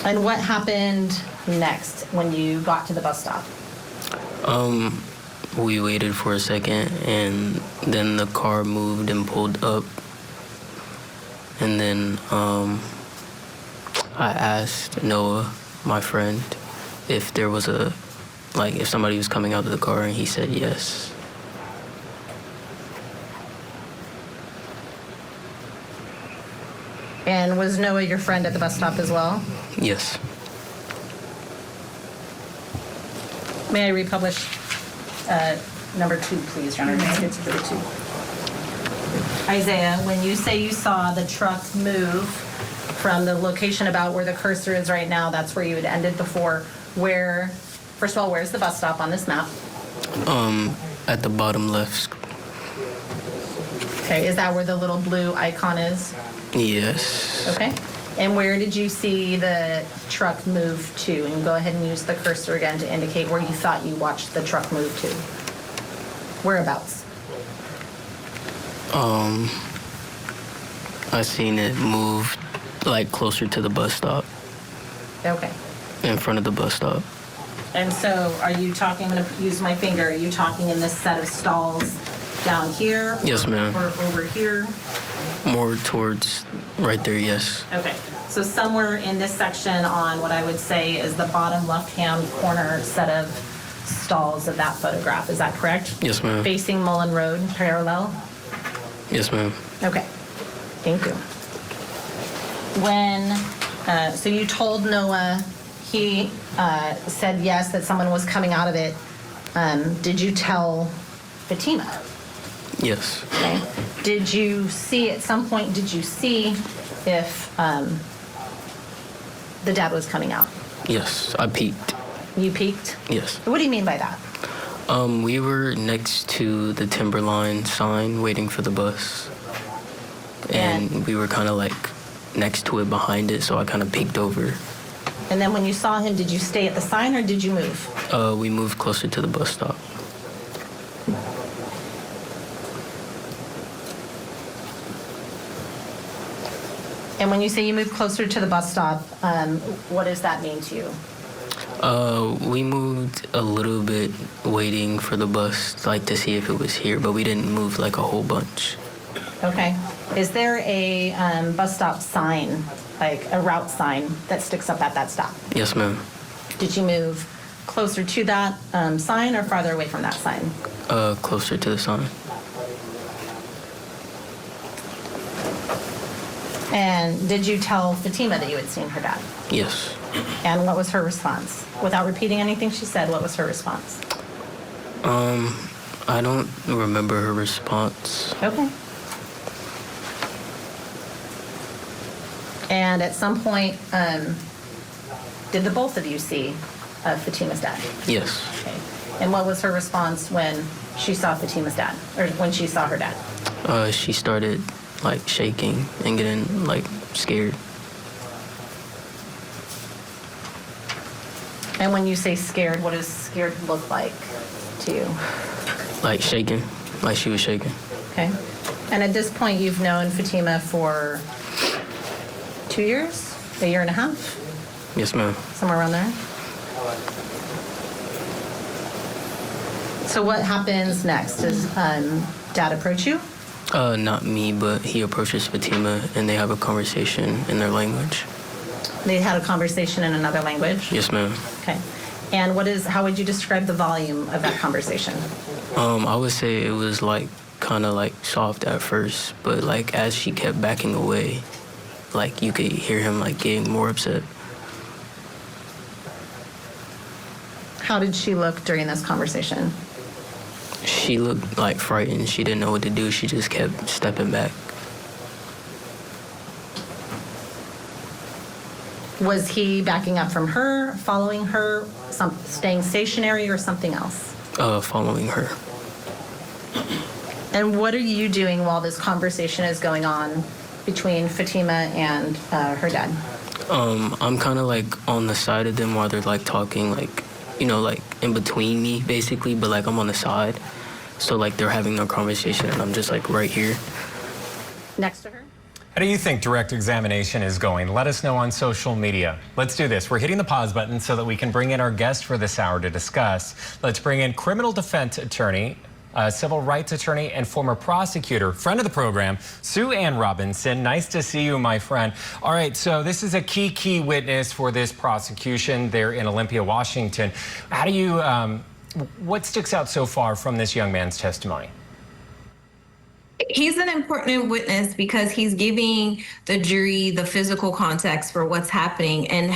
And what happened next when you got to the bus stop? We waited for a second, and then the car moved and pulled up. And then I asked Noah, my friend, if there was if somebody was coming out of the car, and he said yes. And was Noah your friend at the bus stop as well? Yes. May I republish number 2, please, Your Honor? May I get to number 2? Isaiah, when you say you saw the truck move from the location about where the cursor is right now, that's where you had ended before, first of all, where's the bus stop on this map? At the bottom left. Okay, is that where the little blue icon is? Yes. Okay. And where did you see the truck move to? And go ahead and use the cursor again to indicate where you thought you watched the truck move to. Whereabouts? I seen it move closer to the bus stop. Okay. In front of the bus stop. And so are you talking, I'm going to use my finger, are you talking in this set of stalls down here? Yes, ma'am. Or over here? More towards right there, yes. Okay. So somewhere in this section on what I would say is the bottom left-hand corner set of stalls of that photograph. Is that correct? Yes, ma'am. Facing Mullen Road, parallel? Yes, ma'am. Okay. Thank you. So you told Noah, he said yes, that someone was coming out of it. Did you tell Fatima? Yes. Okay. At some point, did you see if the dad was coming out? Yes, I peeked. You peeked? Yes. What do you mean by that? We were next to the Timberline sign waiting for the bus. And we were kind of next to it, behind it, so I kind of peeked over. And then when you saw him, did you stay at the sign or did you move? We moved closer to the bus stop. And when you say you moved closer to the bus stop, what does that mean to you? We moved a little bit waiting for the bus, to see if it was here, but we didn't move a whole bunch. Okay. Is there a bus stop sign, a route sign that sticks up at that stop? Yes, ma'am. Did you move closer to that sign or farther away from that sign? Closer to the sign. And did you tell Fatima that you had seen her dad? Yes. And what was her response? Without repeating anything she said, what was her response? I don't remember her response. Okay. And at some point, did the both of you see Fatima's dad? Yes. Okay. And what was her response when she saw Fatima's dad, or when she saw her dad? She started shaking and getting scared. And when you say scared, what does scared look like to you? Shaking, she was shaking. Okay. And at this point, you've known Fatima for 2 years, a year and a half? Yes, ma'am. Somewhere around there. So what happens next? Does dad approach you? Not me, but he approaches Fatima, and they have a conversation in their language. They had a conversation in another language? Yes, ma'am. Okay. And how would you describe the volume of that conversation? I would say it was kind of soft at first, but as she kept backing away, you could hear him getting more upset. How did she look during this conversation? She looked frightened. She didn't know what to do. She just kept stepping back. Was he backing up from her, following her, staying stationary, or something else? Following her. And what are you doing while this conversation is going on between Fatima and her dad? I'm kind of on the side of them while they're talking, in between me, basically, but I'm on the side. So they're having their conversation and I'm just right here. Next to her? How do you think direct examination is going? Let us know on social media. Let's do this. We're hitting the pause button so that we can bring in our guest for this hour to discuss. Let's bring in criminal defense attorney, civil rights attorney, and former prosecutor, friend of the program, Sue Ann Robinson. Nice to see you, my friend. All right, so this is a key witness for this prosecution there in Olympia, Washington. How do you, what sticks out so far from this young man's testimony? He's an important witness because he's giving the jury the physical context for what's happening and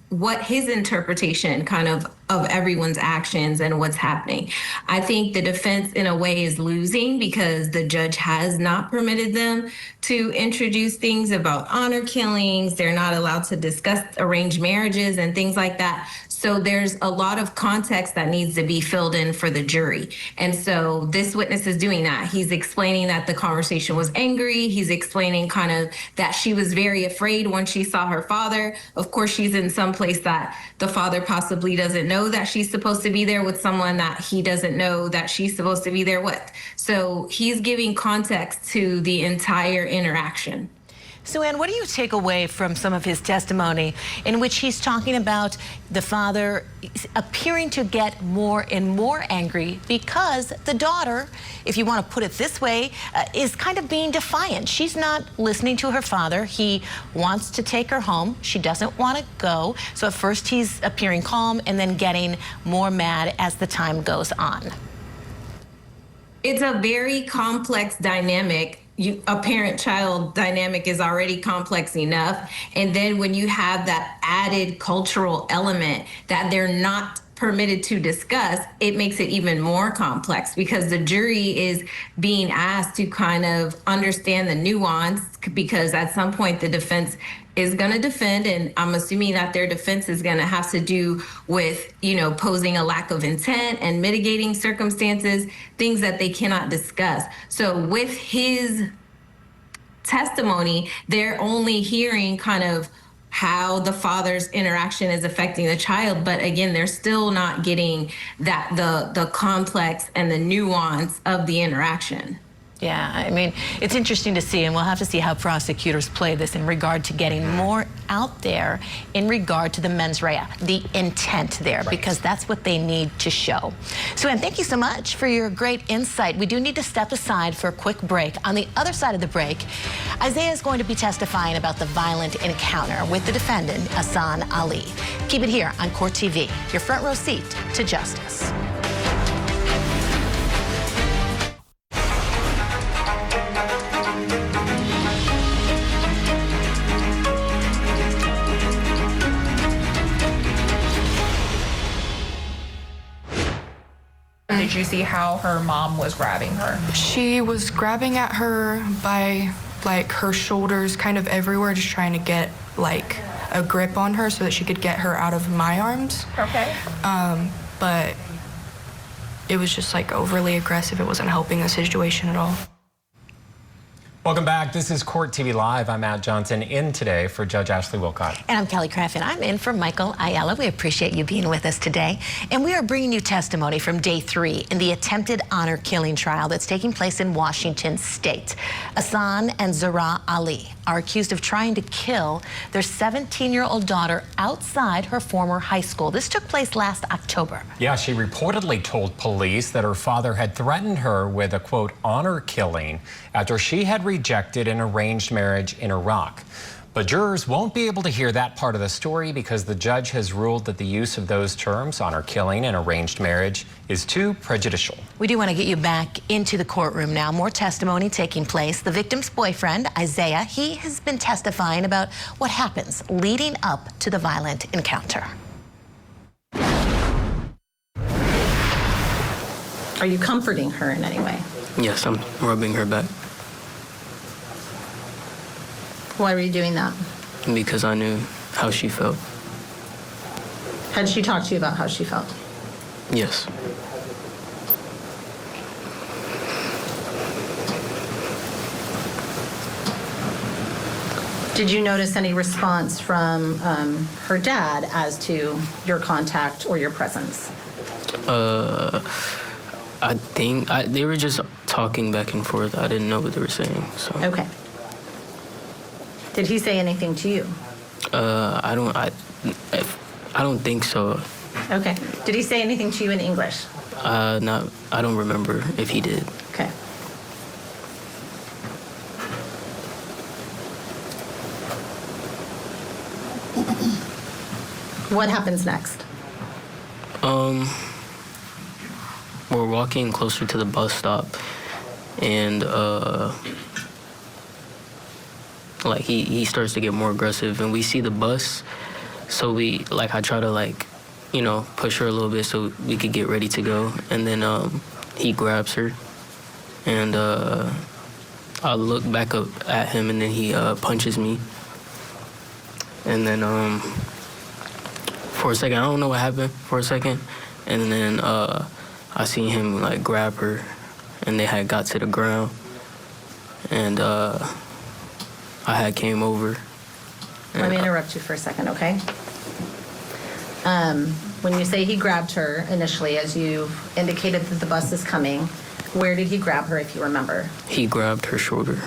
what his interpretation kind of everyone's actions and what's happening. I think the defense in a way is losing because the judge has not permitted them to introduce things about honor killings. They're not allowed to discuss arranged marriages and things like that. So there's a lot of context that needs to be filled in for the jury. And so this witness is doing that. He's explaining that the conversation was angry. He's explaining kind of that she was very afraid when she saw her father. Of course, she's in some place that the father possibly doesn't know that she's supposed to be there with someone that he doesn't know that she's supposed to be there with. So he's giving context to the entire interaction. Sue Ann, what do you take away from some of his testimony in which he's talking about the father appearing to get more and more angry because the daughter, if you want to put it this way, is kind of being defiant. She's not listening to her father. He wants to take her home. She doesn't want to go. So at first he's appearing calm and then getting more mad as the time goes on. It's a very complex dynamic. A parent-child dynamic is already complex enough. And then when you have that added cultural element that they're not permitted to discuss, it makes it even more complex because the jury is being asked to kind of understand the nuance because at some point the defense is going to defend, and I'm assuming that their defense is going to have to do with, posing a lack of intent and mitigating circumstances, things that they cannot discuss. So with his testimony, they're only hearing kind of how the father's interaction is affecting the child, but again, they're still not getting that the complex and the nuance of the interaction. Yeah, I mean, it's interesting to see, and we'll have to see how prosecutors play this in regard to getting more out there in regard to the mens rea, the intent there, because that's what they need to show. So, Ann, thank you so much for your great insight. We do need to step aside for a quick break. On the other side of the break, Isaiah is going to be testifying about the violent encounter with the defendant, Ihsan Ali. Keep it here on Court TV, your front row seat to justice. Did you see how her mom was grabbing her? She was grabbing at her by her shoulders, kind of everywhere, just trying to get a grip on her so that she could get her out of my arms. Okay. But it was just overly aggressive. It wasn't helping the situation at all. Welcome back. This is Court TV Live. I'm Matt Johnson, in today for Judge Ashley Wilcott. And I'm Kelly Craft, and I'm in for Michael Ayala. We appreciate you being with us today. And we are bringing you testimony from day 3 in the attempted honor killing trial that's taking place in Washington State. Ihsan and Zahraa Ali are accused of trying to kill their 17-year-old daughter outside her former high school. This took place last October. Yeah, she reportedly told police that her father had threatened her with a, quote, honor killing after she had rejected an arranged marriage in Iraq. But jurors won't be able to hear that part of the story because the judge has ruled that the use of those terms, honor killing and arranged marriage, is too prejudicial. We do want to get you back into the courtroom now. More testimony taking place. The victim's boyfriend, Isaiah, he has been testifying about what happens leading up to the violent encounter. Are you comforting her in any way? Yes, I'm rubbing her back. Why were you doing that? Because I knew how she felt. Had she talked to you about how she felt? Yes. Did you notice any response from her dad as to your contact or your presence? I think they were just talking back and forth. I didn't know what they were saying. So. Okay. Did he say anything to you? I don't think so. Okay. Did he say anything to you in English? I don't remember if he did. Okay. What happens next? We're walking closer to the bus stop, and like he starts to get more aggressive, and we see the bus, so I try to push her a little bit so we could get ready to go, and then he grabs her, and I look back up at him, and then he punches me, and then for a second, I don't know what happened for a second, and then I seen him grab her, and they had got to the ground, and I had came over. Let me interrupt you for a second, okay? When you say he grabbed her initially, as you indicated that the bus is coming, where did he grab her, if you remember? He grabbed her shoulder.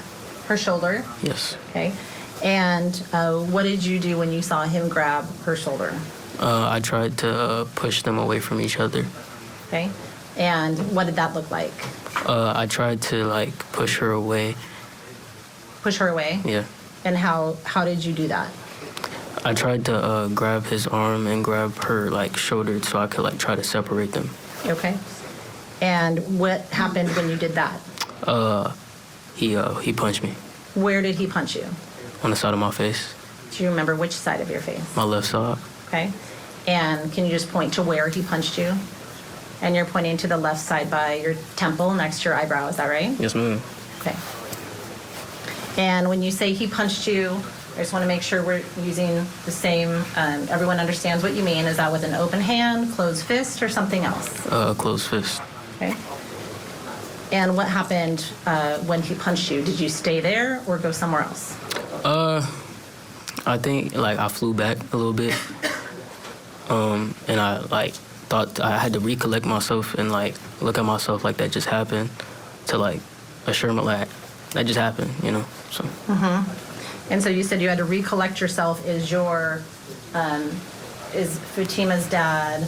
Her shoulder? Yes. Okay. And what did you do when you saw him grab her shoulder? I tried to push them away from each other. Okay. And what did that look like? I tried to push her away. Push her away? Yeah. And how did you do that? I tried to grab his arm and grab her shoulder so I could try to separate them. Okay. And what happened when you did that? He punched me. Where did he punch you? On the side of my face. Do you remember which side of your face? My left side. Okay. And can you just point to where he punched you? And you're pointing to the left side by your temple next to your eyebrow, is that right? Yes, ma'am. Okay. And when you say he punched you, I just want to make sure we're using the same, everyone understands what you mean. Is that with an open hand, closed fist, or something else? Closed fist. Okay. And what happened when he punched you? Did you stay there or go somewhere else? I think I flew back a little bit, and I thought I had to recollect myself and look at myself like that just happened, to assure me that just happened, So. And so you said you had to recollect yourself. Is Fatima's dad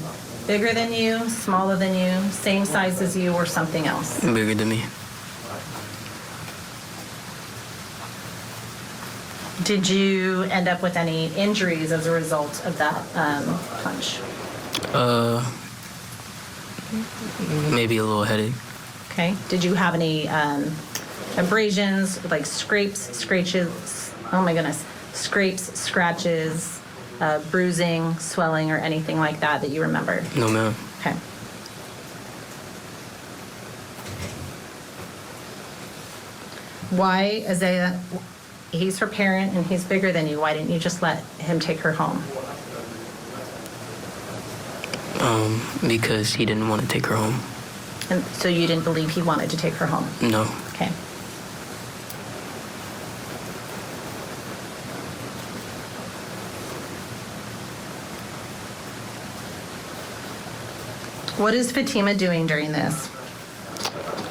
bigger than you, smaller than you, same size as you, or something else? Bigger than me. Did you end up with any injuries as a result of that punch? Maybe a little headache. Okay. Did you have any abrasions, scrapes, scratches? Oh my goodness. Scrapes, scratches, bruising, swelling, or anything like that you remember? No, ma'am. Okay. Why, Isaiah, he's her parent and he's bigger than you. Why didn't you just let him take her home? Because he didn't want to take her home. And so you didn't believe he wanted to take her home? No. Okay. What is Fatima doing during this?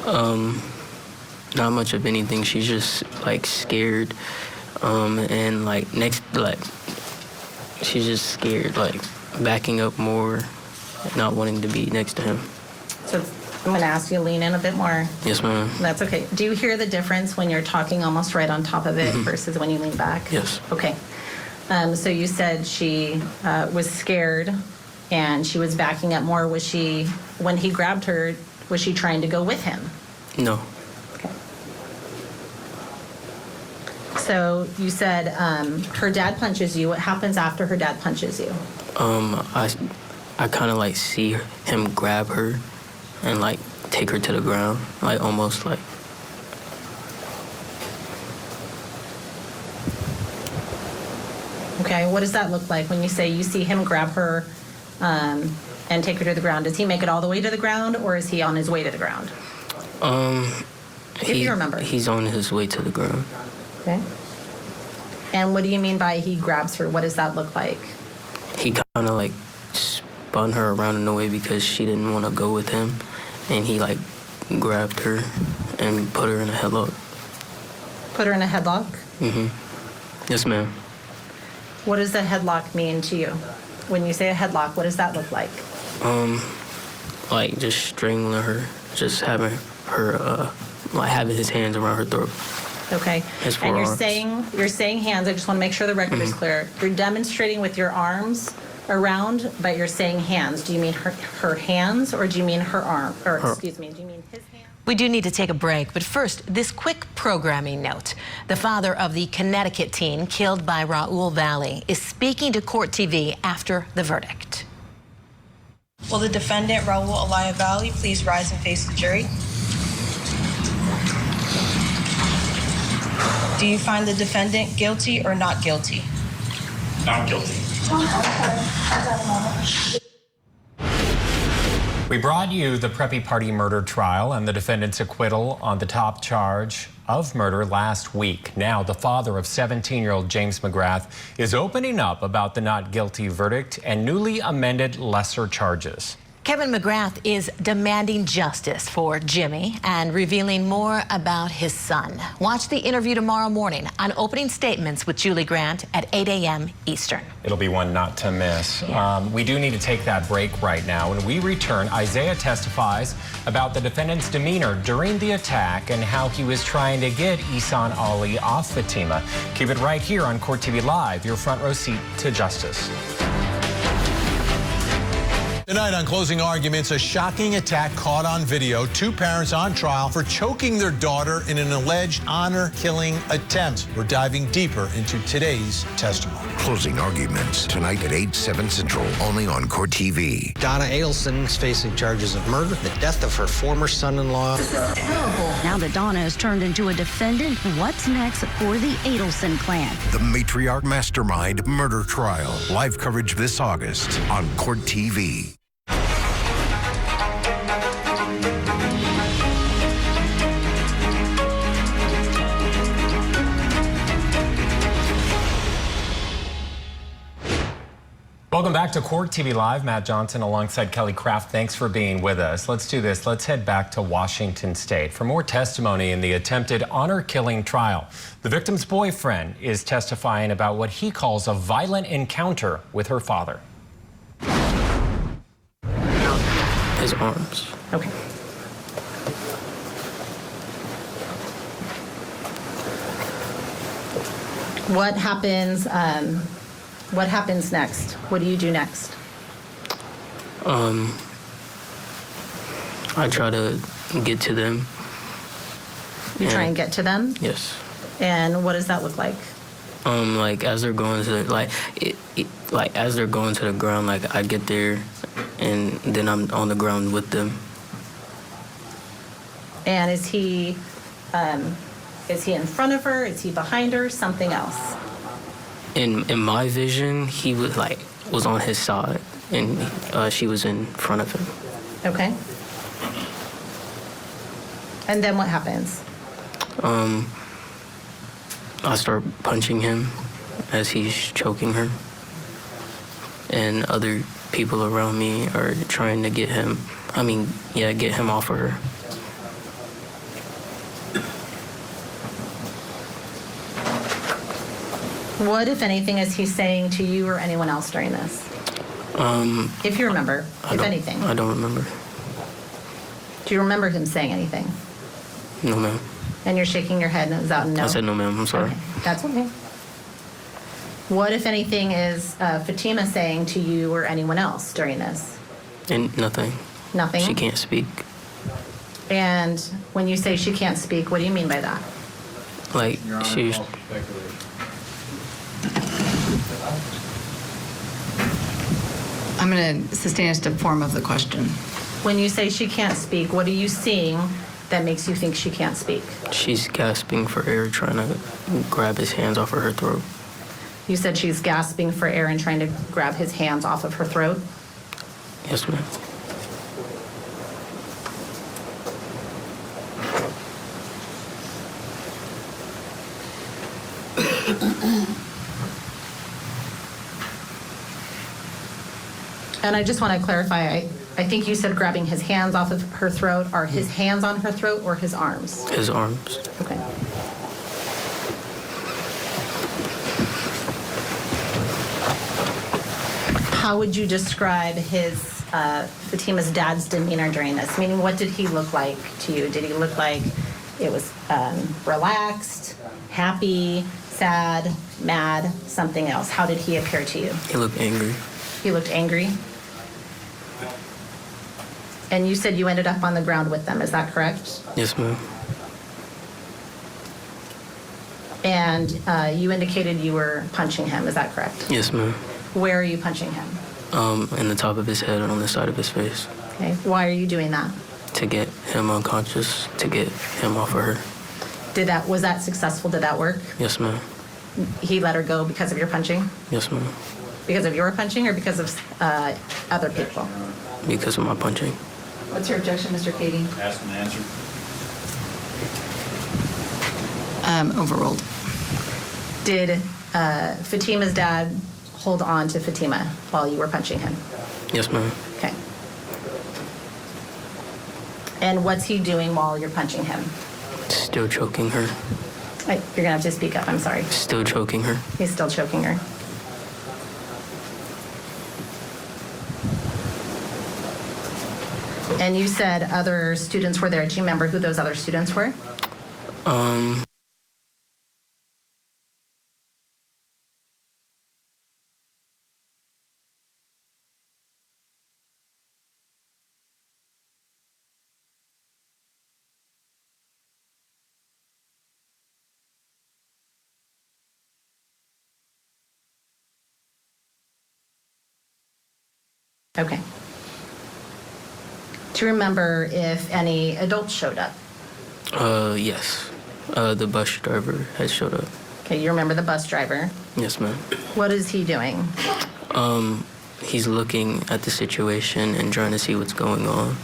Not much of anything. She's just scared, and she's just scared, backing up more, not wanting to be next to him. So I'm going to ask you to lean in a bit more. Yes, ma'am. That's okay. Do you hear the difference when you're talking almost right on top of it versus when you lean back? Yes. Okay. So you said she was scared and she was backing up more. Was she, when he grabbed her, was she trying to go with him? No. Okay. So you said her dad punches you. What happens after her dad punches you? I kind of see him grab her and take her to the ground, almost Okay, what does that look like when you say you see him grab her and take her to the ground? Does he make it all the way to the ground, or is he on his way to the ground? If you remember. He's on his way to the ground. Okay. And what do you mean by he grabs her? What does that look like? He kind of spun her around in a way because she didn't want to go with him, and he grabbed her and put her in a headlock. Put her in a headlock? Yes, ma'am. What does a headlock mean to you? When you say a headlock, what does that look like? Like just strangling her, just having her, like having his hands around her throat. Okay. His And you're forearms. saying hands. I just want to make sure the record is clear. You're demonstrating with your arms around, but you're saying hands. Do you mean her hands, or do you mean her arm? Or excuse me, do you mean his hands? We do need to take a break, but first, this quick programming note. The father of the Connecticut teen killed by Raul Valley is speaking to Court TV after the verdict. Will the defendant, Raul Elia Valley, please rise and face the jury? Do you find the defendant guilty or not guilty? Not guilty. We brought you the Preppy Party murder trial and the defendant's acquittal on the top charge of murder last week. Now, the father of 17-year-old James McGrath is opening up about the not guilty verdict and newly amended lesser charges. Kevin McGrath is demanding justice for Jimmy and revealing more about his son. Watch the interview tomorrow morning on Opening Statements with Julie Grant at 8 a.m. Eastern. It'll be one not to miss. We do need to take that break right now. When we return, Isaiah testifies about the defendant's demeanor during the attack and how he was trying to get Ihsan Ali off Fatima. Keep it right here on Court TV Live, your front row seat to justice. Tonight on Closing Arguments, a shocking attack caught on video. Two parents on trial for choking their daughter in an alleged honor-killing attempt. We're diving deeper into today's testimony. Closing Arguments, tonight at 8/7 Central, only on Court TV. Donna Adelson is facing charges of murder, the death of her former son-in-law. Now that Donna has turned into a defendant, what's next for the Adelson clan? The Matriarch Mastermind murder trial. Live coverage this August on Court TV. Welcome back to Court TV Live. Matt Johnson alongside Kelly Craft. Thanks for being with us. Let's do this. Let's head back to Washington State for more testimony in the attempted honor-killing trial. The victim's boyfriend is testifying about what he calls a violent encounter with her father. His arms. Okay. What happens? What happens next? What do you do next? I try to get to them. You try and get to them? Yes. And what does that look like? Like as they're going to like as they're going to the ground, like I get there, and then I'm on the ground with them. And is he in front of her? Is he behind her? Something else? In my vision, he was on his side, and she was in front of him. Okay. And then what happens? I start punching him as he's choking her, and other people around me are trying to get him off of her. What, if anything, is he saying to you or anyone else during this? If you remember, if anything. I don't remember. Do you remember him saying anything? No, ma'am. And you're shaking your head and is out no? I said no, ma'am. I'm sorry. Okay. That's okay. What, if anything, is Fatima saying to you or anyone else during this? And nothing. Nothing? She can't speak. And when you say she can't speak, what do you mean by that? Like, she's... I'm going to sustain a step form of the question. When you say she can't speak, what are you seeing that makes you think she can't speak? She's gasping for air, trying to grab his hands off of her throat. You said she's gasping for air and trying to grab his hands off of her throat? Yes, ma'am. And I just want to clarify, I think you said grabbing his hands off of her throat. Are his hands on her throat or his arms? His arms. Okay. How would you describe Fatima's dad's demeanor during this? Meaning, what did he look like to you? Did he look like it was relaxed, happy, sad, mad, something else? How did he appear to you? He looked angry. He looked angry? And you said you ended up on the ground with them, is that correct? Yes, ma'am. And you indicated you were punching him, is that correct? Yes, ma'am. Where are you punching him? In the top of his head and on the side of his face. Okay, why are you doing that? To get him unconscious, to get him off of her. Was that successful? Did that work? Yes, ma'am. He let her go because of your punching? Yes, ma'am. Because of your punching or because of other people? Because of my punching. What's your objection, Mr. Katie? Ask and answer. Overruled. Did Fatima's dad hold on to Fatima while you were punching him? Yes, ma'am. Okay. And what's he doing while you're punching him? Still choking her. You're gonna have to speak up, I'm sorry. Still choking her. He's still choking her. And you said other students were there. Do you remember who those other students were? Okay. Do you remember if any adults showed up? Yes. The bus driver has showed up. Okay, you remember the bus driver. Yes, ma'am. What is he doing? He's looking at the situation and trying to see what's going on.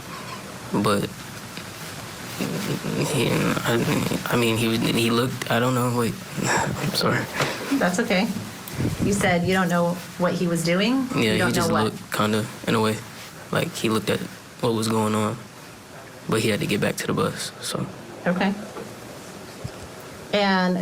But he looked, I don't know, wait, I'm sorry. That's okay. You said you don't know what he was doing? Yeah, you don't he just know what? looked kind of, in a way, like he looked at what was going on, but he had to get back to the bus, so. Okay. And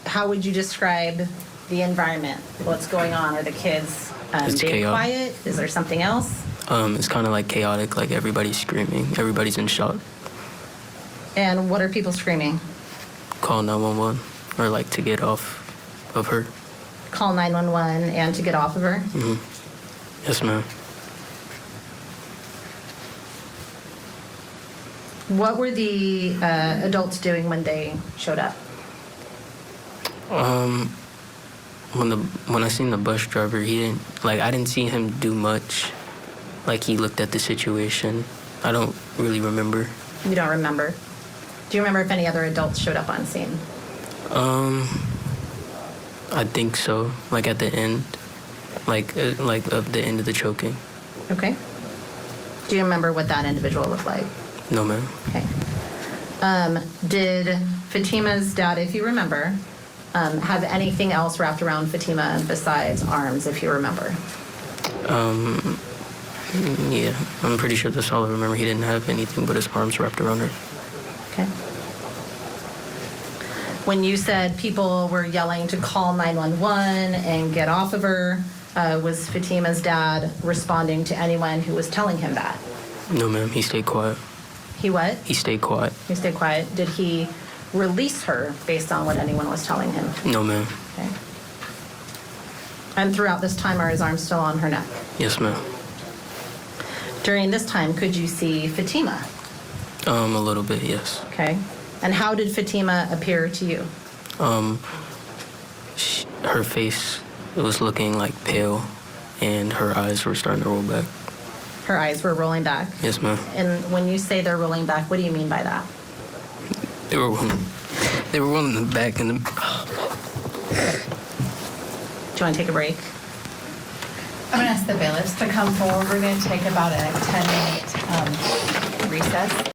how would you describe the environment? What's going on? Are the kids It's being chaotic. quiet? Is there something else? It's kind of like chaotic, like everybody's screaming, everybody's in shock. And what are people screaming? Call 911, or like to get off of her. Call 911 and to get off of her? Mm-hmm. Yes, ma'am. What were the adults doing when they showed up? When I seen the bus driver, I didn't see him do much. Like, he looked at the situation. I don't really remember. You don't remember? Do you remember if any other adults showed up on scene? I think so. Like at the end, like of the end of the choking. Okay. Do you remember what that individual looked like? No, ma'am. Okay. Did Fatima's dad, if you remember, have anything else wrapped around Fatima besides arms, if you remember? Yeah, I'm pretty sure that's all I remember. He didn't have anything but his arms wrapped around her. Okay. When you said people were yelling to call 911 and get off of her, was Fatima's dad responding to anyone who was telling him that? No, ma'am. He stayed quiet. He what? He stayed quiet. He stayed quiet. Did he release her based on what anyone was telling him? No, ma'am. Okay. And throughout this time, are his arms still on her neck? Yes, ma'am. During this time, could you see Fatima? A little bit, yes. Okay. And how did Fatima appear to you? Her face was looking like pale, and her eyes were starting to roll back. Her eyes were rolling back? Yes, ma'am. And when you say they're rolling back, what do you mean by that? They were rolling back in the... Do you want to take a break? I'm going to ask the bailiffs to come forward. We're going to take about a 10-minute recess.